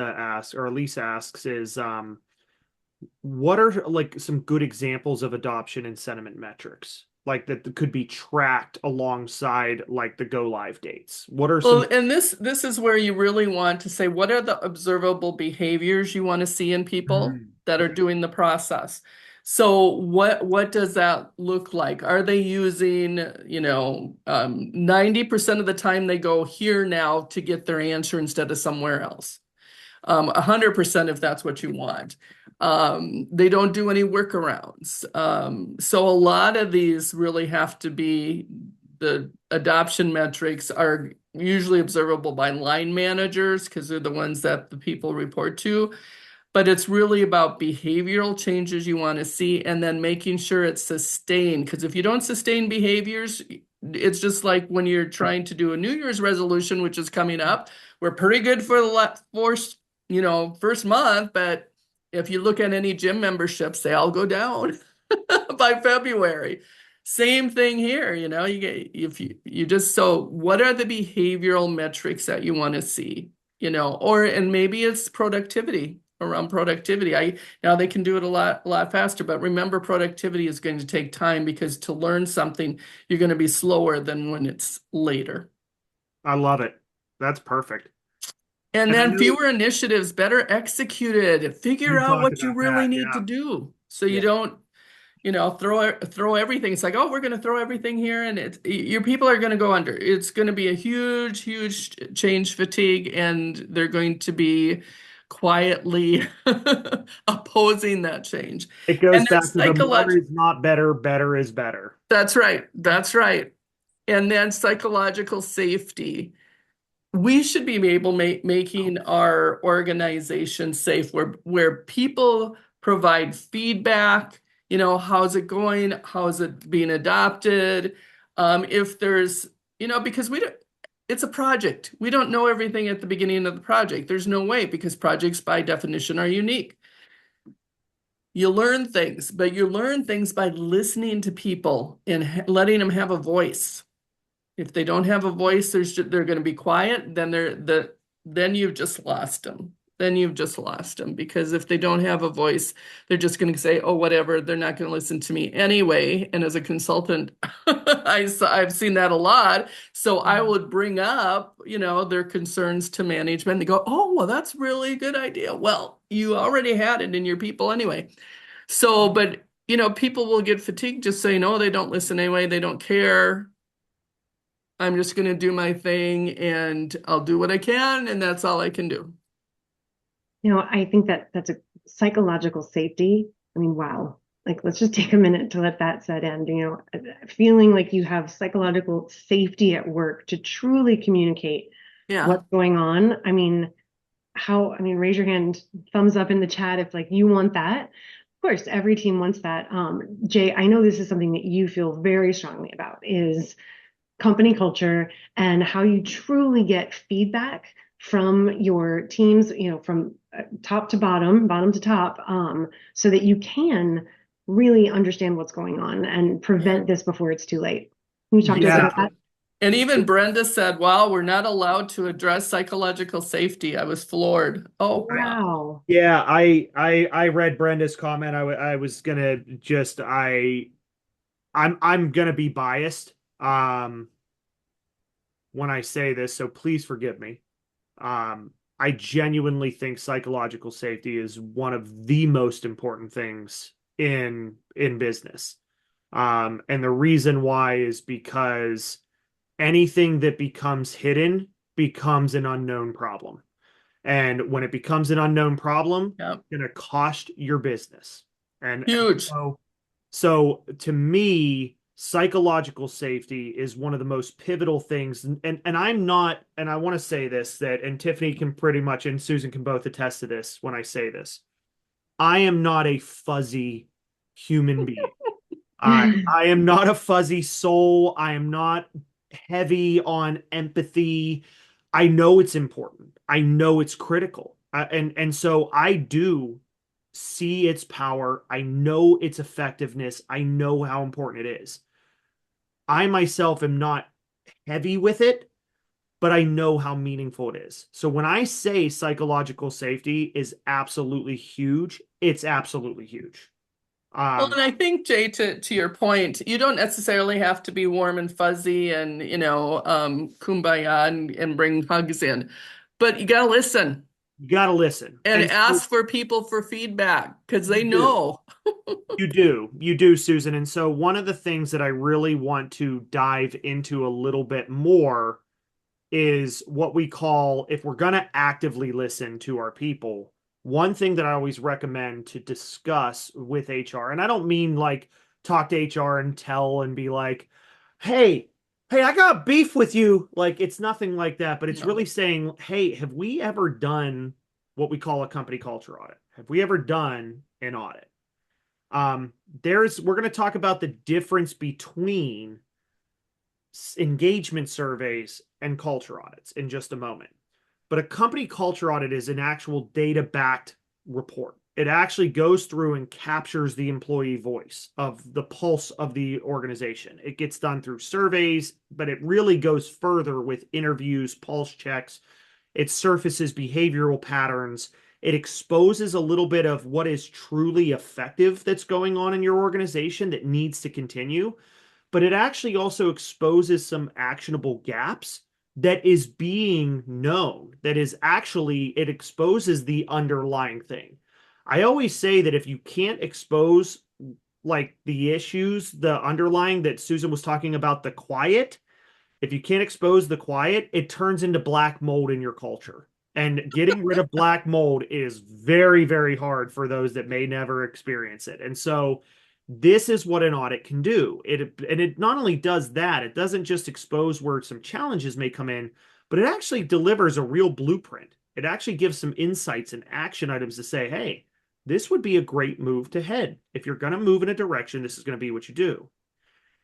asks is, what are like some good examples of adoption and sentiment metrics like that could be tracked alongside like the go live dates? What are some? Well, and this is where you really want to say, what are the observable behaviors you want to see in people that are doing the process? So what does that look like? Are they using, 90% of the time they go here now to get their answer instead of somewhere else? 100% if that's what you want. They don't do any workarounds. So a lot of these really have to be, the adoption metrics are usually observable by line managers because they're the ones that the people report to. But it's really about behavioral changes you want to see and then making sure it's sustained. Because if you don't sustain behaviors, it's just like when you're trying to do a New Year's resolution, which is coming up. We're pretty good for the first month, but if you look at any gym memberships, they all go down by February. Same thing here, so what are the behavioral metrics that you want to see, and maybe it's productivity. Around productivity. Now they can do it a lot faster, but remember, productivity is going to take time because to learn something, you're going to be slower than when it's later. I love it. That's perfect. And then fewer initiatives, better executed. Figure out what you really need to do. So you don't, throw everything. It's like, oh, we're going to throw everything here, and your people are going to go under. It's going to be a huge change fatigue, and they're going to be quietly opposing that change. It goes back to the more is not better, better is better. That's right. And then psychological safety. We should be making our organization safe where people provide feedback. How's it going? How is it being adopted? If there's, because it's a project. We don't know everything at the beginning of the project. There's no way, because projects by definition are unique. You learn things, but you learn things by listening to people and letting them have a voice. If they don't have a voice, they're going to be quiet. Then you've just lost them. then you've just lost them, because if they don't have a voice, they're just going to say, oh, whatever, they're not going to listen to me anyway. And as a consultant, I've seen that a lot. So I would bring up, their concerns to management. They go, oh, well, that's really a good idea. Well, you already had it in your people anyway. So, but, people will get fatigued just saying, oh, they don't listen anyway. They don't care. I'm just going to do my thing and I'll do what I can. And that's all I can do. I think that that's a psychological safety. I mean, wow. Like, let's just take a minute to let that set in. Feeling like you have psychological safety at work to truly communicate Yeah. what's going on. I mean, raise your hand, thumbs up in the chat if like you want that. Of course, every team wants that. Jay, I know this is something that you feel very strongly about, is company culture and how you truly get feedback from your teams, from top to bottom, bottom to top, so that you can really understand what's going on and prevent this before it's too late. Can you talk to us about that? And even Brenda said, wow, we're not allowed to address psychological safety. I was floored. Oh, Wow. Yeah, I read Brenda's comment. I was gonna just I'm gonna be biased when I say this, so please forgive me. I genuinely think psychological safety is one of the most important things in business. And the reason why is because anything that becomes hidden becomes an unknown problem. And when it becomes an unknown problem, yep. it's going to cost your business. And Huge. so to me, psychological safety is one of the most pivotal things. And I'm not, and I want to say this, and Tiffany can pretty much, and Susan can both attest to this when I say this. I am not a fuzzy human being. I am not a fuzzy soul. I am not heavy on empathy. I know it's important. I know it's critical. And so I do see its power. I know its effectiveness. I know how important it is. I myself am not heavy with it, but I know how meaningful it is. So when I say psychological safety is absolutely huge, it's absolutely huge. Well, and I think, Jay, to your point, you don't necessarily have to be warm and fuzzy and, kumbaya and bring hugs in, but you got to listen. You got to listen and ask for people for feedback, because they know. You do, Susan. And so one of the things that I really want to dive into a little bit more is what we call, if we're going to actively listen to our people, one thing that I always recommend to discuss with HR, and I don't mean like talk to HR and tell and be like, hey, I got beef with you. Like, it's nothing like that, but it's really saying, hey, have we ever done what we call a company culture audit? Have we ever done an audit? We're going to talk about the difference between engagement surveys and culture audits in just a moment. But a company culture audit is an actual data-backed report. It actually goes through and captures the employee voice of the pulse of the organization. It gets done through surveys, but it really goes further with interviews, pulse checks. It surfaces behavioral patterns. It exposes a little bit of what is truly effective that's going on in your organization that needs to continue. But it actually also exposes some actionable gaps that is being known, that is actually, it exposes the underlying thing. I always say that if you can't expose like the issues, the underlying that Susan was talking about, the quiet, if you can't expose the quiet, it turns into black mold in your culture. And getting rid of black mold is very, very hard for those that may never experience it. And so this is what an audit can do. It not only does that, it doesn't just expose where some challenges may come in, but it actually delivers a real blueprint. It actually gives some insights and action items to say, hey, this would be a great move to head. If you're going to move in a direction, this is going to be what you do.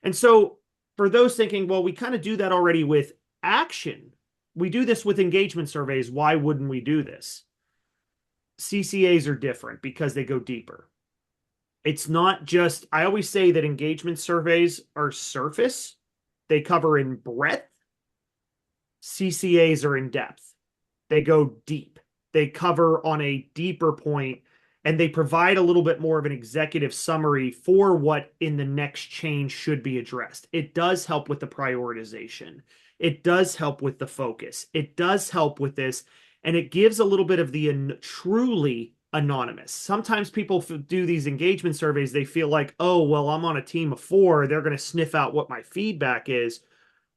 And so for those thinking, well, we kind of do that already with action. We do this with engagement surveys. Why wouldn't we do this? CCAs are different because they go deeper. It's not just, I always say that engagement surveys are surface. They cover in breadth. CCAs are in depth. They go deep. they cover on a deeper point, and they provide a little bit more of an executive summary for what in the next change should be addressed. It does help with the prioritization. It does help with the focus. It does help with this, and it gives a little bit of the truly anonymous. Sometimes people do these engagement surveys, they feel like, oh, well, I'm on a team of 4, they're going to sniff out what my feedback is.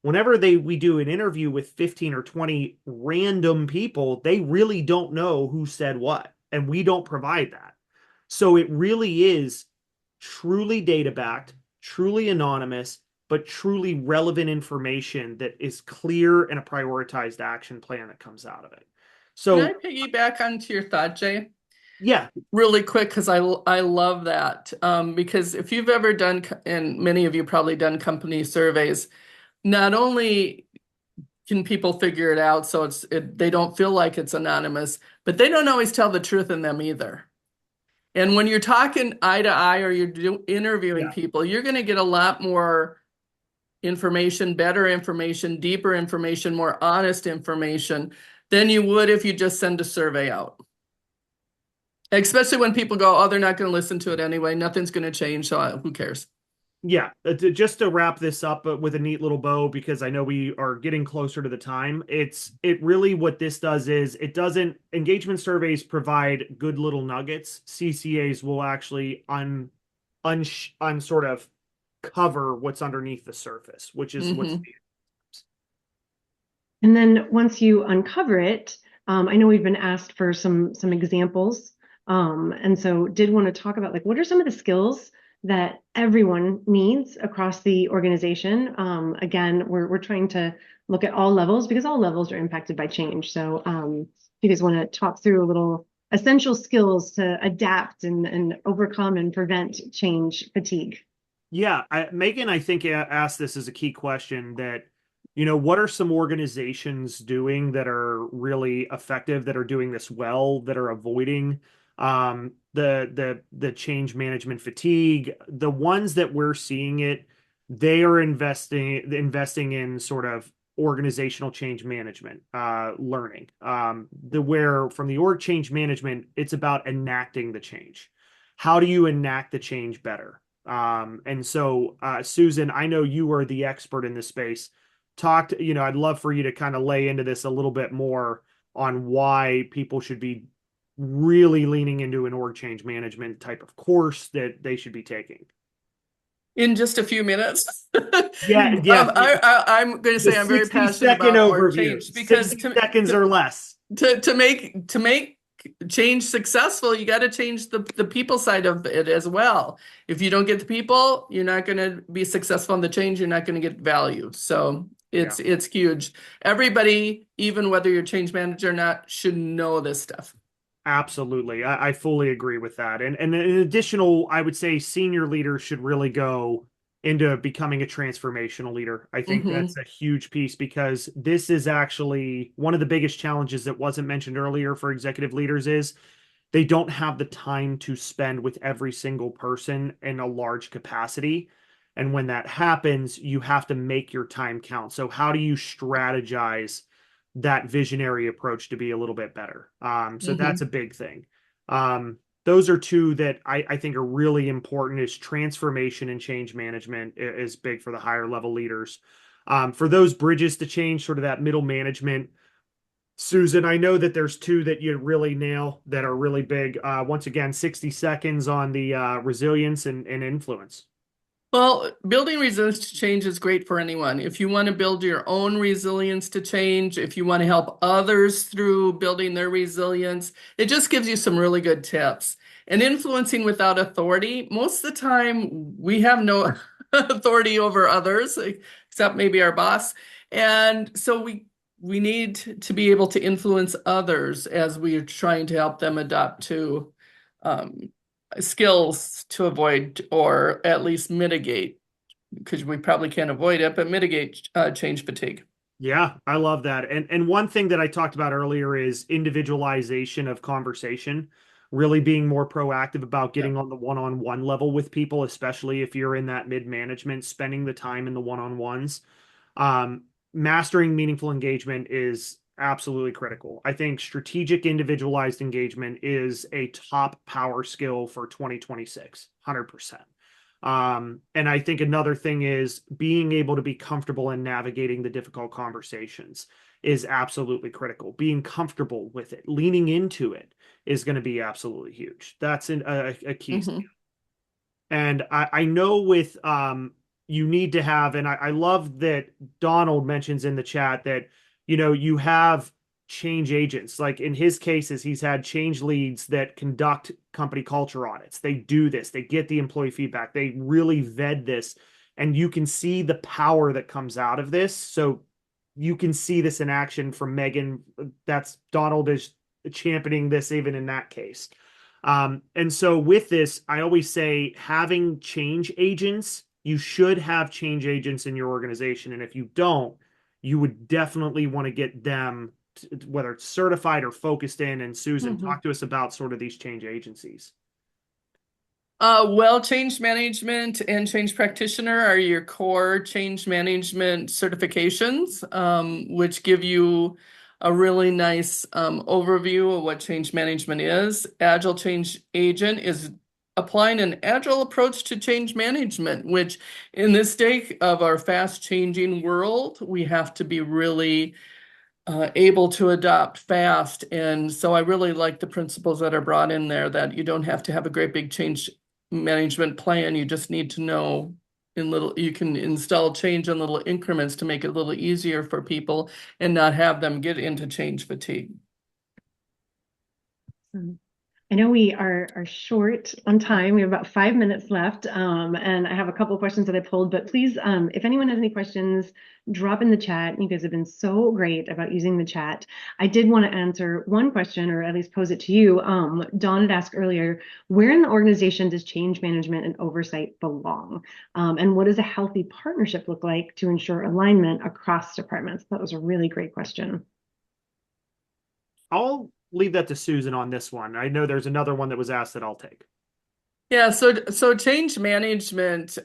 Whenever we do an interview with 15 or 20 random people, they really don't know who said what, and we don't provide that. So it really is truly data backed, truly anonymous, but truly relevant information that is clear and a prioritized action plan that comes out of it. Can So I piggyback onto your thought, Jay? yeah, Really quick, because I love that. Because if you've ever done, and many of you probably done company surveys, not only can people figure it out so they don't feel like it's anonymous, but they don't always tell the truth in them either. And when you're talking eye to eye or you're interviewing yeah, people, you're going to get a lot more information, better information, deeper information, more honest information than you would if you just send a survey out. Especially when people go, oh, they're not going to listen to it anyway. Nothing's going to change, so who cares? yeah. Just to wrap this up with a neat little bow, because I know we are getting closer to the time. It really, what this does is, it doesn't, engagement surveys provide good little nuggets. CCAs will actually sort of cover what's underneath the surface, which is what's Mm-hmm. And then once you uncover it, I know we've been asked for some examples, and so did want to talk about, like, what are some of the skills that everyone needs across the organization. Again, we're trying to look at all levels because all levels are impacted by change. So if you guys want to talk through a little essential skills to adapt and overcome and prevent change fatigue. Yeah, Megan, I think asked this as a key question that, what are some organizations doing that are really effective, that are doing this well, that are avoiding the change management fatigue? The ones that we're seeing it, they are investing in sort of organizational change management, learning. Where from the org change management, it's about enacting the change. How do you enact the change better? And so, Susan, I know you are the expert in this space. I'd love for you to kind of lay into this a little bit more on why people should be really leaning into an org change management type of course that they should be taking. In just a few minutes. Yeah, yeah. I'm going to The say I'm very passionate 60-second about org overview, change because 60 seconds or less. to make change successful, you got to change the people side of it as well. If you don't get the people, you're not going to be successful in the change. You're not going to get value. So it's huge. Everybody, even whether you're change manager or not, should know this stuff. Absolutely. I fully agree with that. And an additional, I would say senior leaders should really go into becoming a transformational leader. I think Mm-hmm. that's a huge piece, because this is actually one of the biggest challenges that wasn't mentioned earlier for executive leaders is they don't have the time to spend with every single person in a large capacity. And when that happens, you have to make your time count. So how do you strategize that visionary approach to be a little bit better? So that's Mm-hmm. a big thing. Those are two that I think are really important. Is transformation and change management is big for the higher level leaders. For those bridges to change, sort of that middle management, Susan, I know that there's two that you really nail that are really big. Once again, 60 seconds on the resilience and influence. Well, building resilience to change is great for anyone. If you want to build your own resilience to change, if you want to help others through building their resilience, it just gives you some really good tips. And influencing without authority, most of the time we have no authority over others, except maybe our boss. And so we need to be able to influence others as we are trying to help them adapt to skills to avoid or at least mitigate, because we probably can't avoid it, but mitigate change fatigue. Yeah, I love that. And one thing that I talked about earlier is individualization of conversation, really being more proactive about Yeah. getting on the one-on-one level with people, especially if you're in that mid-management, spending the time in the one-on-ones. Mastering meaningful engagement is absolutely critical. I think strategic individualized engagement is a top power skill for 2026, 100%. And I think another thing is being able to be comfortable in navigating the difficult conversations is absolutely critical. Being comfortable with it, leaning into it is going to be absolutely huge. That's a key. Mhm. And I know with you need to have, and I love that Donald mentions in the chat that, you have change agents. Like in his cases, he's had change leads that conduct company culture audits. They do this, they get the employee feedback, they really vet this, and you can see the power that comes out of this. So you can see this in action from Megan. That's Donald is championing this even in that case. And so with this, I always say having change agents, you should have change agents in your organization. And if you don't, you would definitely want to get them, whether it's certified or focused in. And Susan, Mhm. talk to us about sort of these change agencies. Well, change management and change practitioner are your core change management certifications, which give you a really nice overview of what change management is. Agile change agent is applying an agile approach to change management, which in this state of our fast changing world, we have to be really able to adopt fast. And so I really like the principles that are brought in there, that you don't have to have a great big change management plan. You just need to know you can install change in little increments to make it a little easier for people and not have them get into change fatigue. I know we are short on time. We have about 5 minutes left, and I have a couple of questions that I pulled. But please, if anyone has any questions, drop in the chat. You guys have been so great about using the chat. I did want to answer one question, or at least pose it to you. Dawn had asked earlier, where in the organization does change management and oversight belong? And what does a healthy partnership look like to ensure alignment across departments? That was a really great question. I'll leave that to Susan on this one. I know there's another one that was asked that I'll take. Yeah, so change management,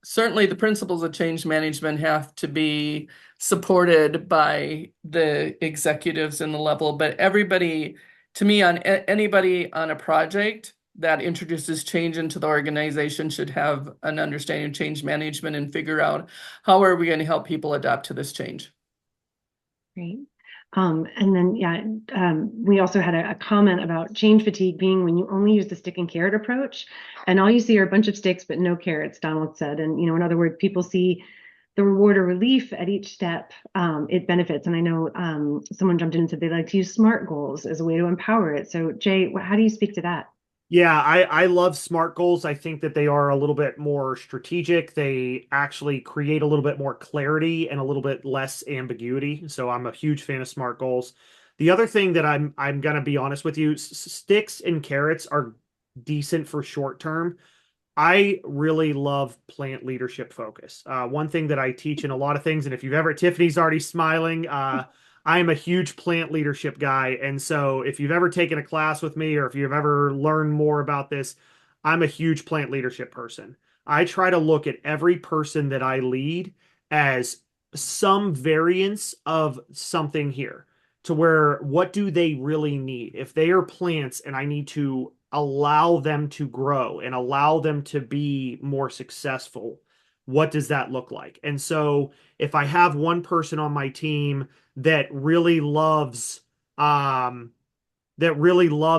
certainly the principles of change management have to be supported by the executives in the level, but everybody, to me, anybody on a project that introduces change into the organization should have an understanding of change management and figure out how are we going to help people adapt to this change. Great. And then, yeah, we also had a comment about change fatigue being when you only use the stick and carrot approach, and all you see are a bunch of sticks but no carrots, Donald said. And, in other words, people see the reward or relief at each step, it benefits. And I know someone jumped in and said they like to use SMART goals as a way to empower it. So, Jay, how do you speak to that? Yeah, I love SMART goals. I think that they are a little bit more strategic. They actually create a little bit more clarity and a little bit less ambiguity. So I'm a huge fan of SMART goals. The other thing that I'm gonna be honest with you, sticks and carrots are decent for short term. I really love plant leadership focus. One thing that I teach in a lot of things, and if you've ever, Tiffany's already smiling. I am a huge plant leadership guy. And so if you've ever taken a class with me or if you've ever learned more about this, I'm a huge plant leadership person. I try to look at every person that I lead as some variance of something here to where what do they really need? If they are plants and I need to allow them to grow and allow them to be more successful, what does that look like? And so if I have one person on my team that really loves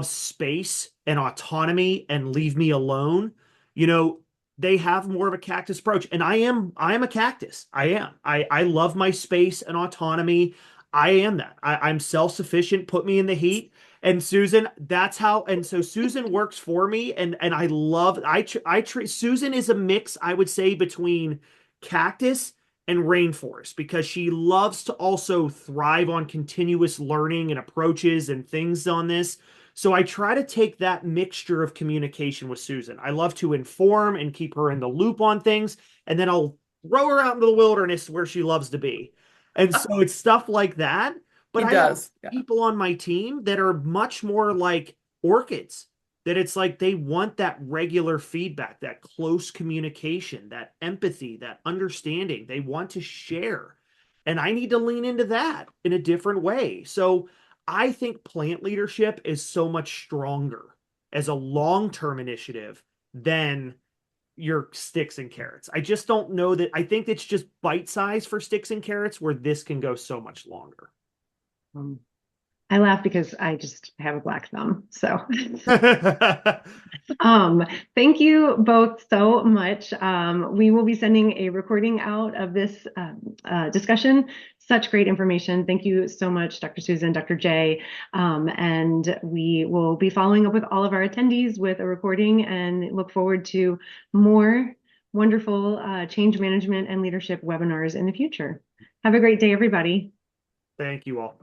space and autonomy and leave me alone, you know, they have more of a cactus approach. And I am a cactus. I love my space and autonomy. I am that. I'm self-sufficient. Put me in the heat. And Susan, that's how. And so Susan works for me, and I love. I treat Susan is a mix, I would say, between cactus and rainforest because she loves to also thrive on continuous learning and approaches and things on this. So I try to take that mixture of communication with Susan. I love to inform and keep her in the loop on things, and then I'll throw her out into the wilderness where she loves to be. And so it's stuff like that. But He I have does. Yeah. people on my team that are much more like orchids, that it's like they want that regular feedback, that close communication, that empathy, that understanding. They want to share. and I need to lean into that in a different way. So I think plant leadership is so much stronger as a long-term initiative than your sticks and carrots. I just don't know that. I think it's just bite size for sticks and carrots where this can go so much longer. I laugh because I just have a black thumb. So thank you both so much. We will be sending a recording out of this discussion. Such great information. Thank you so much, Dr. Susan, Dr. J. And we will be following up with all of our attendees with a recording and look forward to more wonderful change management and leadership webinars in the future. Have a great day, everybody. Thank you all.